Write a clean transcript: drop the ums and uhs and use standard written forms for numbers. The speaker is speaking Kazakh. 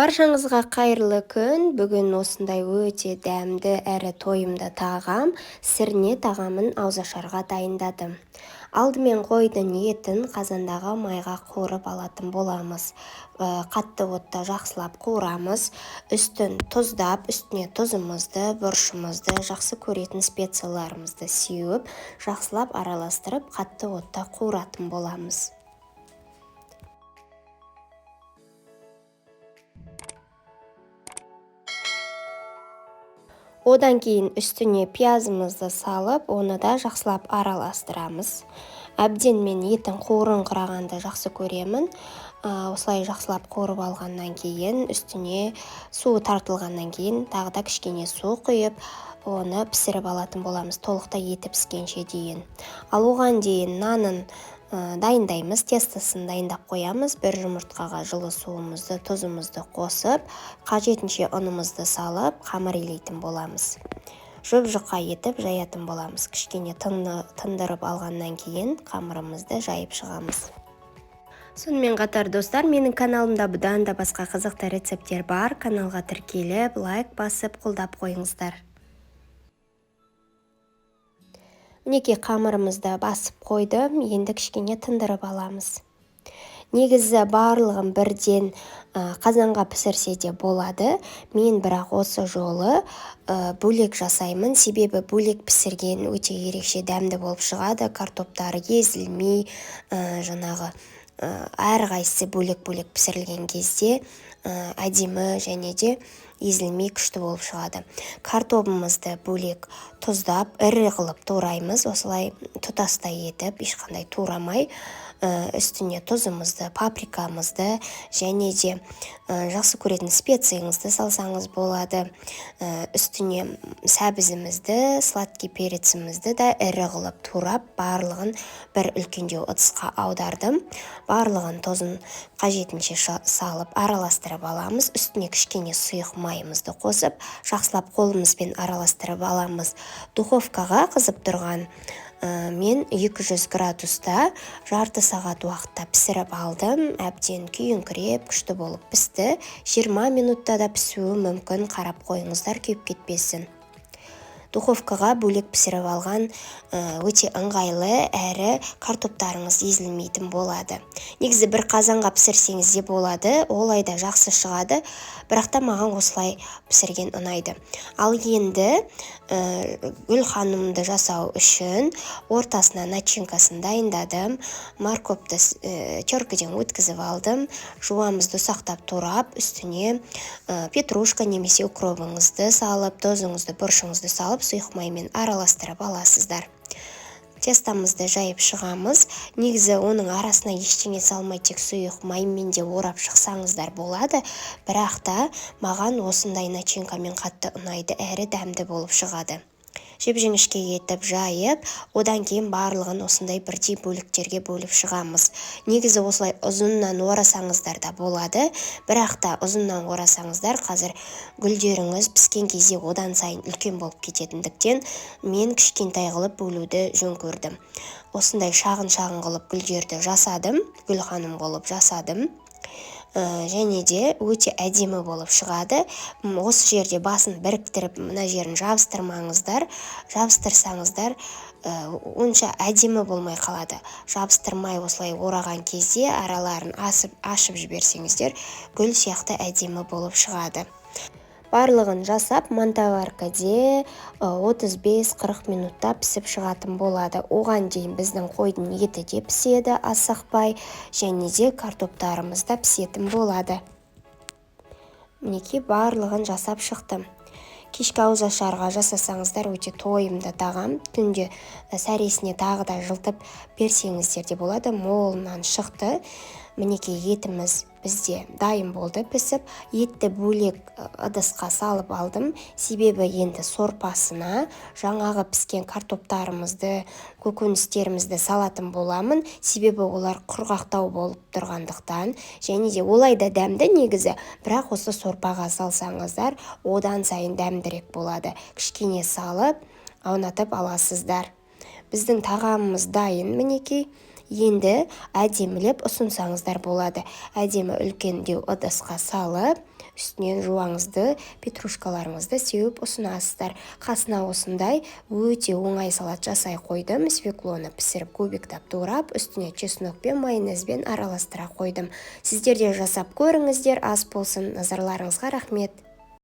Баршаңызға қайырлы күн. Бүгін осындай өте дәмді әрі тойымды тағам сірне тағамын ауызашарға дайындадым. Алдымен қойдың етін қазандағы майға қуырып алатын боламыз. Қатты отта жақсылап қуырамыз. Үстін тұздап, үстіне тұзымызды, бұрышымызды, жақсы көретін специяларымызды сеуіп, жақсылап араластырып, қатты отта қуыратын боламыз. Одан кейін үстіне пиязымызды салып, оны да жақсылап араластырамыз. Әбден мен етін қуырын қырағанды жақсы көремін. Осылай жақсылап қуырып алғаннан кейін, үстіне суы тартылғаннан кейін тағы да кішкене су құйып, оны пісіріп алатын боламыз, толықтай еті піскенше дейін. Ал оған дейін нанын дайындаймыз, тестосын дайындап қоямыз. Бір жұмыртқаға жылы суымызды, тұзымызды қосып, қажетінше ұнымызды салып, қамыр илейтін боламыз. Жұп-жұқа етіп жаятын боламыз. Кішкене тындырып алғаннан кейін қамырымызды жайып шығамыз. Сонымен қатар достар, менің каналымда бұдан да басқа қызықты рецепттер бар. Каналға тіркеліп, лайк басып, қолдап қойыңыздар. Мінекей қамырымызды басып қойдым, енді кішкене тындырып аламыз. Негізі барлығын бірден қазанға пісірсе де болады. Мен бірақ осы жолы бөлек жасаймын, себебі бөлек пісірген өте ерекше дәмді болып шығады. Картоптары езілмей, әрқайсысы бөлек-бөлек пісірілген кезде әдемі және де езілмей күшті болып шығады. Картобымызды бөлек тұздап, ірі қылып тураймыз. Осылай тұтастай етіп, ешқандай турамай, үстіне тұзымызды, паприкамызды және де жақсы көретін специяңызды салсаңыз болады. Үстіне сәбізімізді, сладкий перецімізді де ірі қылып турап, барлығын бір үлкендеу ыдысқа аудардым. Барлығын тұзын қажетінше салып, араластырып аламыз. Үстіне кішкене сұйық майымызды қосып, жақсылап қолымызбен араластырып аламыз. Духовкаға қызып тұрған мен 200 градуста жарты сағат уақытта пісіріп алдым. Әбден күйіңкіреп, күшті болып пісті. 20 минутта да пісуі мүмкін, қарап қойыңыздар, күйіп кетпесін. Духовкаға бөлек пісіріп алған өте ыңғайлы әрі картоптарыңыз езілмейтін болады. Негізі бір қазанға пісірсеңіз де болады, олай да жақсы шығады, бірақ та маған осылай пісірген ұнайды. Ал енді гүл ханымды жасау үшін ортасына начинкасын дайындадым. Морковты теркіден өткізіп алдым. Жуамызды ұсақтап турап, үстіне петрушка немесе укропыңызды салып, тұзыңызды, бұрышыңызды салып, сұйық маймен араластырып аласыздар. Тестамызды жайып шығамыз. Негізі оның арасына ештеңе салмай, тек сұйық маймен де орап шықсаңыздар болады. Бірақ та маған осындай начинкамен қатты ұнайды, әрі дәмді болып шығады. Жіп-жіңішке етіп жайып, одан кейін барлығын осындай бірдей бөліктерге бөліп шығамыз. Негізі осылай ұзыннан орасаңыздар да болады, бірақ та ұзыннан орасаңыздар қазір гүлдеріңіз піскен кезде одан сайын үлкен болып кететіндіктен мен кішкентай қылып бөлуді жөн көрдім. Осындай шағын-шағын қылып гүлдерді жасадым, гүл ханым болып жасадым. Және де өте әдемі болып шығады. Осы жерде басын біріктіріп, мына жерін жабыстырмаңыздар. Жабыстырсаңыздар, онша әдемі болмай қалады. Жабыстырмай осылай ораған кезде араларын ашып жіберсеңіздер, гүл сияқты әдемі болып шығады. Барлығын жасап, мантаваркаде 35-40 минутта пісіп шығатын болады. Оған дейін біздің қойдың еті де піседі, асықпай, және де картоптарымыз да пісетін болады. Мінекей барлығын жасап шықтым. Кешкі ауызашарға жасасаңыздар өте тойымды тағам. Түнде сәресіне тағы да жылтып берсеңіздер де болады. Молынан шықты. Мінекей етіміз бізде дайын болды пісіп. Етті бөлек ыдысқа салып алдым. Себебі енді сорпасына жаңағы піскен картоптарымызды, көкөністерімізді салатын боламын. Себебі олар құрғақтау болып тұрғандықтан. Және де олай да дәмді негізі, бірақ осы сорпаға салсаңыздар, одан сайын дәмдірек болады. Кішкене салып, аунатып аласыздар. Біздің тағамымыз дайын, мінекей. Енді әдемілеп ұсынсаңыздар болады. Әдемі үлкендеу ыдысқа салып, үстінен жуаңызды петрушкаларыңызды сеуіп ұсынасыздар. Қасына осындай өте оңай салат жасай қойдым. Свеклоны пісіріп кубиктап турап, үстіне чеснок пен майонезбен араластыра қойдым. Сіздер де жасап көріңіздер, ас болсын. Назарларыңызға рахмет.